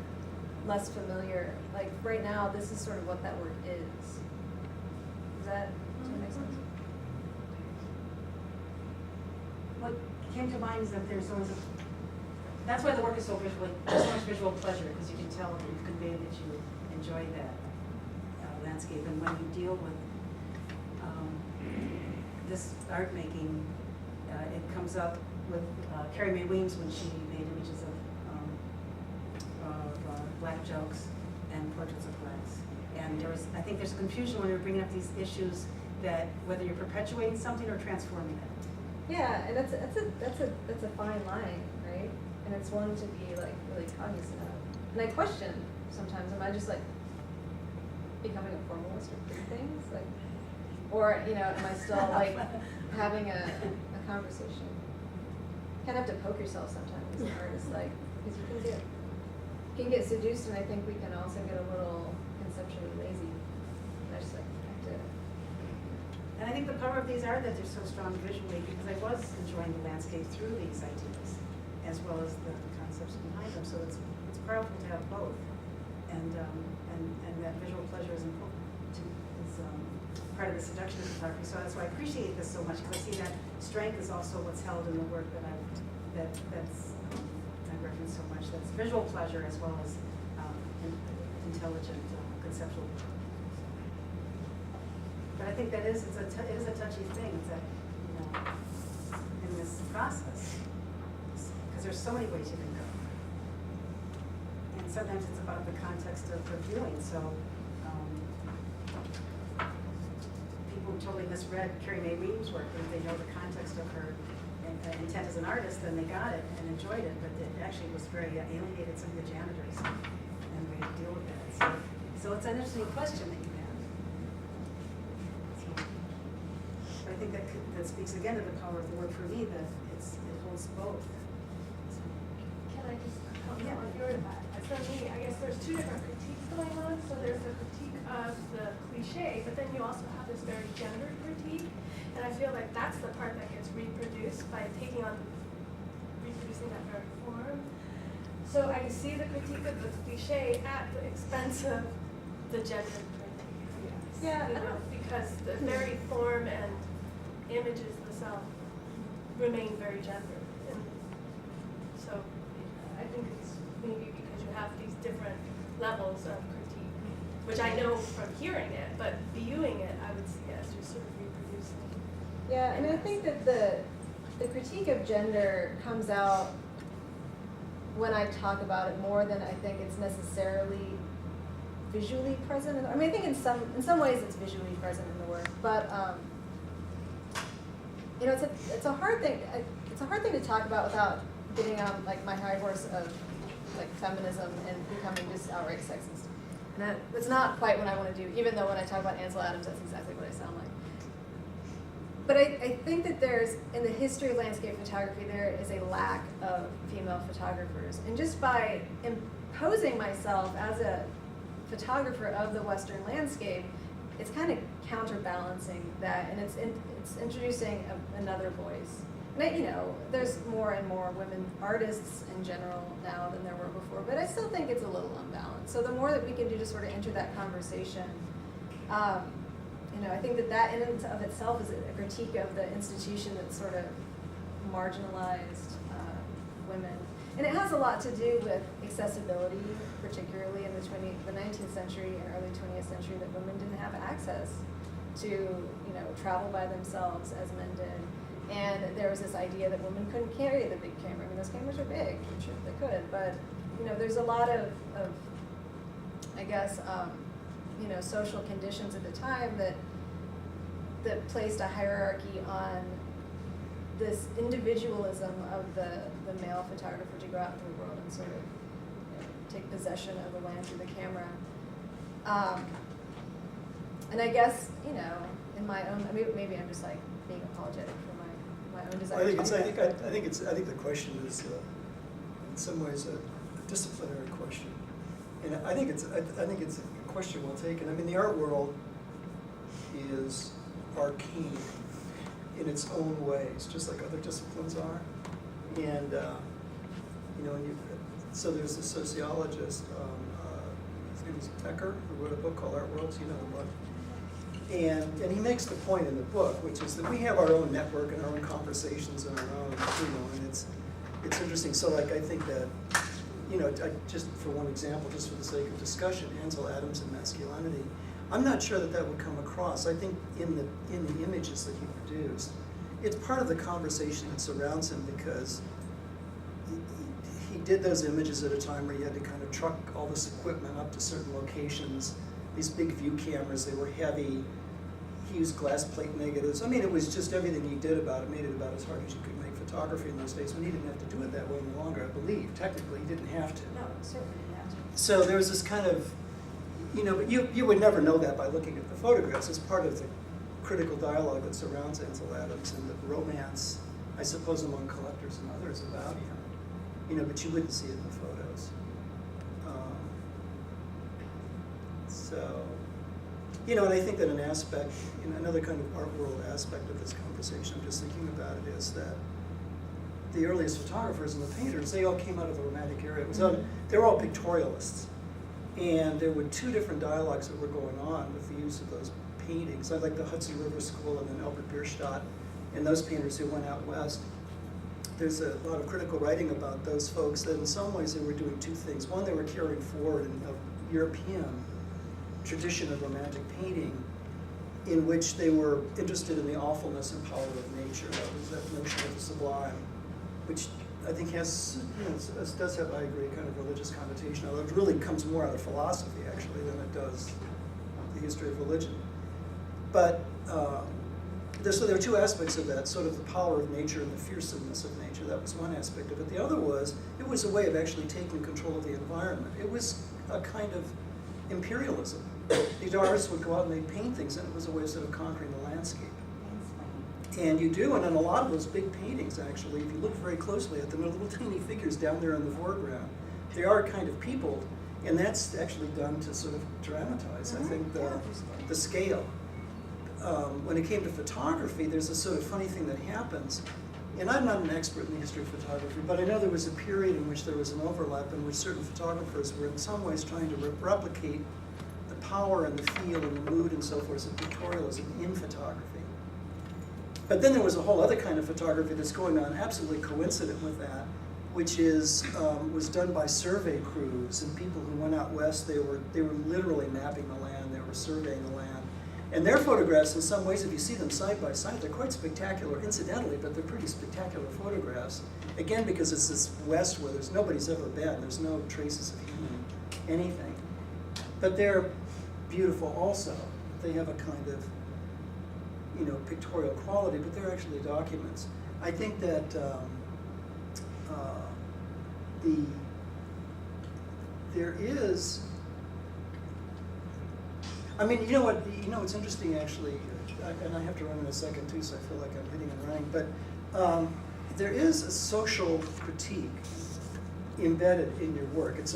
less familiar, like right now this is sort of what that work is. Does that make sense? What came to mind is that there's always that's why the work is so visual, there's so much visual pleasure, because you can tell that you've conveyed that you enjoy that landscape. And when you deal with this art making, it comes up with Carrie Mae Weems when she made images of black jokes and portraits of blacks. And I think there's confusion when you're bringing up these issues, that whether you're perpetuating something or transforming it. Yeah, and that's a fine line, right? And it's one to be like really cognizant of. And I question sometimes, am I just like becoming a formalist or pretty things? Like, or, you know, am I still like having a conversation? You kind of have to poke yourself sometimes as an artist, like, because you can get seduced, and I think we can also get a little conceptually lazy. And I just like have to. And I think the power of these are that they're so strong visually, because I was enjoying the landscape through these ideas. as well as the concepts behind them. So it's powerful to have both. And that visual pleasure is important is part of the seduction of photography. So that's why I appreciate this so much, because I see that strength is also what's held in the work that I've referenced so much. That's visual pleasure as well as intelligent conceptual. But I think that it is a touchy thing. It's that, in this process, because there's so many ways you can go. And sometimes it's about the context of the viewing. So people totally misread Carrie Mae Weems' work. If they know the context of her intent as an artist, then they got it and enjoyed it. But it actually was very alienated some of the janitors and the way to deal with that. So it's an interesting question that you have. But I think that speaks again to the power of the work for me, that it holds both. Can I just comment on your that? For me, I guess there's two different critiques going on. So there's the critique of the cliche, but then you also have this very gendered critique. And I feel like that's the part that gets reproduced by reproducing that very form. So I can see the critique of the cliche at the expense of the gendered critique. Yeah, Because the very form and images themselves remain very gendered. And so I think it's maybe because you have these different levels of critique, which I know from hearing it, but viewing it, I would see as just sort of reproducing. Yeah, and I think that the critique of gender comes out when I talk about it more than I think it's necessarily visually present. I mean, I think in some ways it's visually present in the work, but it's a hard thing. It's a hard thing to talk about without getting on like my high horse of like feminism and becoming just outright sexist. And that's not quite what I want to do. Even though when I talk about Ansel Adams, that's exactly what I sound like. But I think that there's, in the history of landscape photography, there is a lack of female photographers. And just by imposing myself as a photographer of the Western landscape, it's kind of counterbalancing that, and it's introducing another voice. And there's more and more women artists in general now than there were before, but I still think it's a little unbalanced. So the more that we can do to sort of enter that conversation, I think that in and of itself is a critique of the institution that sort of marginalized women. And it has a lot to do with accessibility, particularly in the 19th century and early 20th century, that women didn't have access to, travel by themselves as men did. And there was this idea that women couldn't carry the big camera. I mean, those cameras are big, I'm sure they could, but, there's a lot of I guess, social conditions at the time that placed a hierarchy on this individualism of the male photographer to go out into the world and sort of take possession of the land through the camera. And I guess, in my own, maybe I'm just like being apologetic for my own desire. I think the question is, in some ways, a disciplinary question, and I think it's a question well taken. I mean, the art world is arcane in its own ways, just like other disciplines are, and so there's a sociologist, his name is Becker, who wrote a book called Art Worlds. You know the book. And he makes the point in the book, which is that we have our own network and our own conversations and our own, and it's interesting. So like I think that, just for one example, just for the sake of discussion, Ansel Adams and masculinity, I'm not sure that would come across. I think in the images that he produced, it's part of the conversation that surrounds him, because he did those images at a time where he had to kind of truck all this equipment up to certain locations. These big view cameras, they were heavy. He used glass plate negatives. I mean, it was just everything he did about it, made it about as hard as you could make photography in those days, when he didn't have to do it that way any longer, I believe. Technically, he didn't have to. No, certainly didn't have to. So there was this kind of, but you would never know that by looking at the photographs. It's part of the critical dialogue that surrounds Ansel Adams and the romance, I suppose, among collectors and others about him. But you wouldn't see it in the photos. And I think that an aspect, another kind of art world aspect of this conversation, I'm just thinking about it, is that the earliest photographers and the painters, they all came out of the Romantic era. It was they were all pictorialists. And there were two different dialogues that were going on with the use of those paintings. I like the Hudson River School and then Albert Bierstadt and those painters who went out west. There's a lot of critical writing about those folks that in some ways they were doing two things. One, they were carrying forward a European tradition of Romantic painting in which they were interested in the awfulness and power of nature. That was that notion of the sublime, which I think has, does have, I agree, kind of religious connotation, although it really comes more out of philosophy, actually, than it does the history of religion. But so there are two aspects of that, sort of the power of nature and the fearsomeness of nature. That was one aspect of it. The other was, it was a way of actually taking control of the environment. It was a kind of imperialism. These artists would go out and they'd paint things, and it was a way of sort of conquering the landscape. And you do, and in a lot of those big paintings, actually, if you look very closely at them, they're little tiny figures down there in the foreground. They are kind of peopled, and that's actually done to sort of dramatize, I think, the scale. When it came to photography, there's a sort of funny thing that happens, and I'm not an expert in the history of photography, but I know there was a period in which there was an overlap in which certain photographers were in some ways trying to replicate the power and the feel and the mood and so forth of pictorialism in photography. But then there was a whole other kind of photography that's going on absolutely coincident with that, which is was done by survey crews and people who went out west. They were literally mapping the land. They were surveying the land. And their photographs, in some ways, if you see them side by side, they're quite spectacular, incidentally, but they're pretty spectacular photographs. Again, because it's this west where nobody's ever been. There's no traces of human anything. But they're beautiful also. They have a kind of, pictorial quality, but they're actually documents. I think that there is, you know what's interesting actually, and I have to run in a second too, so I feel like I'm hitting and running, but there is a social critique embedded in your work. It's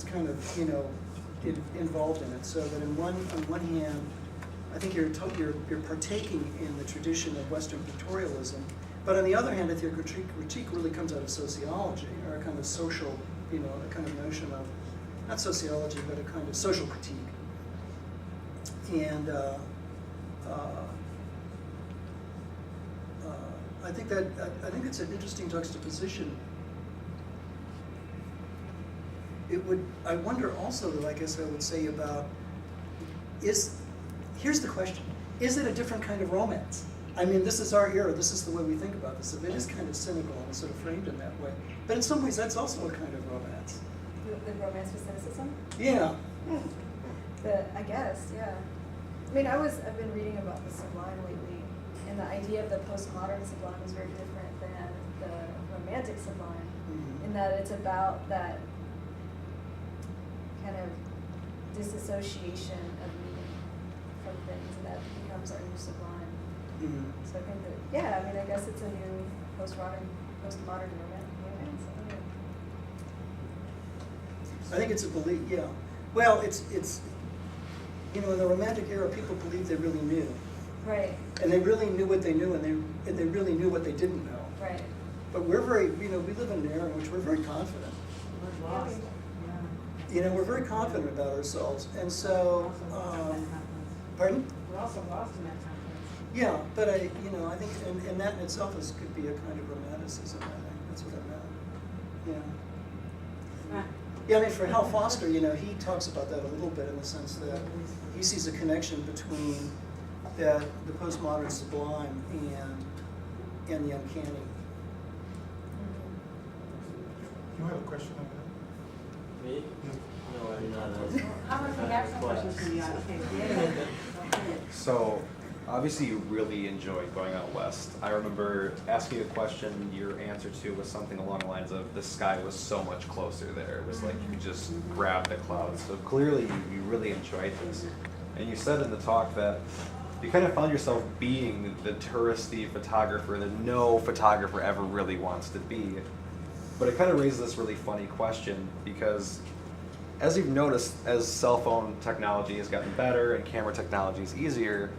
kind of, involved in it, so that on one hand, I think you're partaking in the tradition of Western pictorialism, but on the other hand, I think your critique really comes out of sociology, or a kind of social, a kind of notion of, not sociology, but a kind of social critique. And I think it's an interesting juxtaposition. I wonder also, though, I guess I would say about, here's the question, is it a different kind of romance? This is our era, this is the way we think about this. It is kind of cynical and sort of framed in that way. But in some ways, that's also a kind of romance. The romance with cynicism? Yeah. I guess, yeah. I've been reading about the sublime lately, and the idea of the postmodern sublime is very different than the romantic sublime, in that it's about that kind of disassociation of meaning from things, and that becomes our new sublime. So I think that, I guess it's a new postmodern romance. I think it's a belief, yeah. Well, it's in the Romantic era, people believed they really knew. Right. And they really knew what they knew, and they really knew what they didn't know. Right. But we're very, we live in an era in which we're very confident. We're lost. We're very confident about ourselves, and so, pardon? We're also lost in that confidence. Yeah, but I think, and that in itself could be a kind of romanticism, I think, that's what I meant, yeah. Yeah, for Hal Foster, he talks about that a little bit in the sense that he sees a connection between the postmodern sublime and the uncanny. You have a question on that? Me? No, I do not. How about we have some questions from the audience? So, obviously you really enjoyed going out west. I remember asking a question, your answer to was something along the lines of, the sky was so much closer there. It was like you could just grab the clouds. So clearly you really enjoyed this. And you said in the talk that you kind of found yourself being the touristy photographer that no photographer ever really wants to be. But it kind of raises this really funny question, because as you've noticed, as cell phone technology has gotten better and camera technology is easier,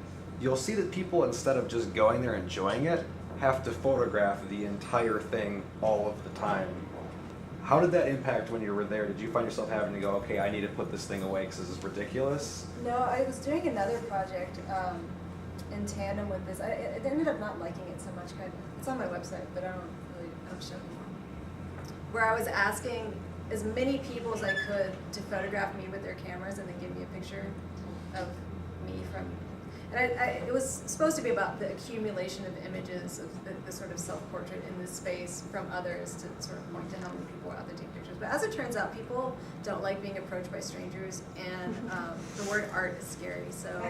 you'll see that people, instead of just going there enjoying it, have to photograph the entire thing all of the time. How did that impact when you were there? Did you find yourself having to go, okay, I need to put this thing away because this is ridiculous? No, I was doing another project in tandem with this. I ended up not liking it so much. It's on my website, but I don't show it anymore. Where I was asking as many people as I could to photograph me with their cameras and then give me a picture of me from. And it was supposed to be about the accumulation of images of the sort of self-portrait in this space from others to sort of point to how many people are out there taking pictures. But as it turns out, people don't like being approached by strangers, and the word art is scary, so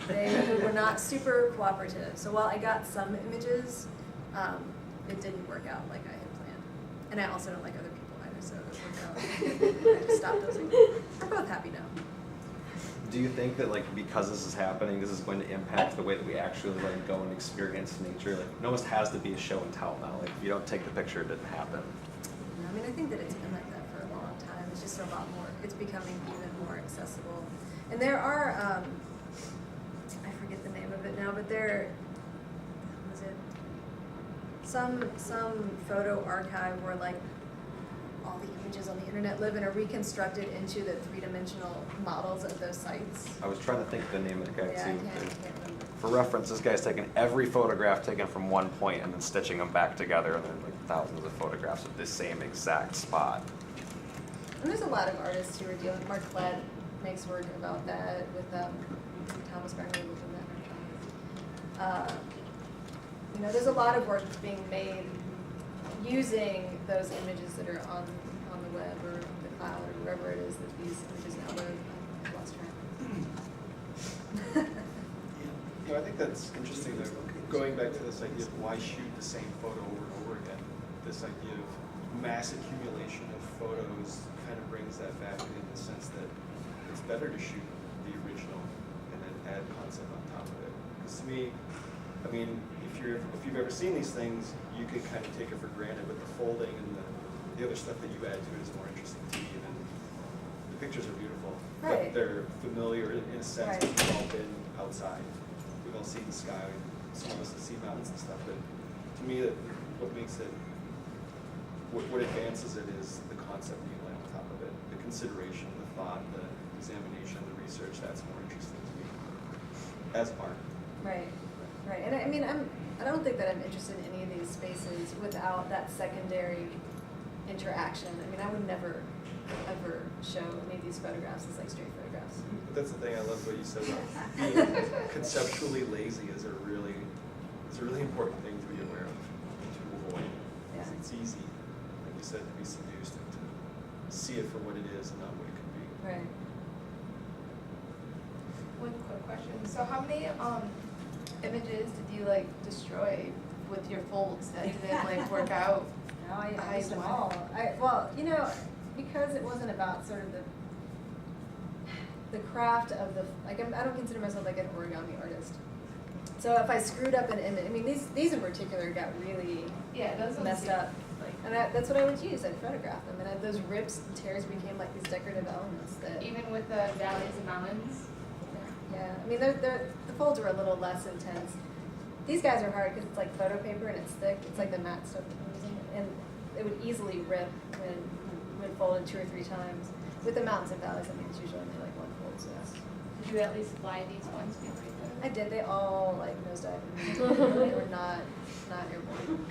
they were not super cooperative. So while I got some images, it didn't work out like I had planned. And I also don't like other people either, so it worked out. I just stopped those. We're both happy now. Do you think that, like, because this is happening, this is going to impact the way that we actually like go and experience nature? Like, it almost has to be a show and tell now. Like, if you don't take the picture, it didn't happen. I mean, I think that it's been like that for a long time. It's just a lot more. It's becoming even more accessible. And there are, I forget the name of it now, but there was it some photo archive where like all the images on the internet live and are reconstructed into the three-dimensional models of those sites. I was trying to think of the name of the guy Yeah, I too. can't remember. For reference, this guy's taken every photograph taken from one point and then stitching them back together, and there's like thousands of photographs of this same exact spot. And there's a lot of artists who are dealing. Mark Klett makes work about that with Thomas Garner within that. You know, there's a lot of work that's being made using those images that are on the web or the cloud or wherever it is that these images now live. I've lost track. You know, I think that's interesting, though, going back to this idea of why shoot the same photo over and over again. This idea of mass accumulation of photos kind of brings that back in the sense that it's better to shoot the original and then add concept on top of it. Because to me, I mean, if you've ever seen these things, you can kind of take it for granted, but the folding and the other stuff that you add to it is more interesting to me. And the pictures are beautiful, Right. but they're familiar in a sense. Right. We've all been outside. We've all seen the sky. Some of us have seen mountains and stuff. But to me, what makes it, what advances it is the concept being laid on top of it, the consideration, the thought, the examination, the research. That's more interesting to me as art. Right, right. And I mean, I don't think that I'm interested in any of these spaces without that secondary interaction. I mean, I would never, ever show any of these photographs as like straight photographs. But that's the thing, I love what you said about being conceptually lazy is a really important thing to be aware of and to avoid. Yeah. It's easy, like you said, to be seduced and to see it for what it is and not what it could be. Right. One quick question. So how many images did you like destroy with your folds that didn't like work out? No, I used them all. Well, you know, because it wasn't about sort of the craft of the, like, I don't consider myself like an origami artist. So if I screwed up an image, I mean, these in particular got really Yeah, those ones messed seem up. like And that's what I would use. I'd photograph them, and those rips and tears became like these decorative elements that. even with the valleys and mountains. Yeah, I mean, the folds are a little less intense. These guys are hard because it's like photo paper and it's thick. It's like the matte stuff that I'm using, and it would easily rip when folded 2 or 3 times. With the mountains and valleys, I mean, it's usually only like 1 fold, so. Did you at least fly these ones before you put them? I did. They all like nosedived. They were not airborne.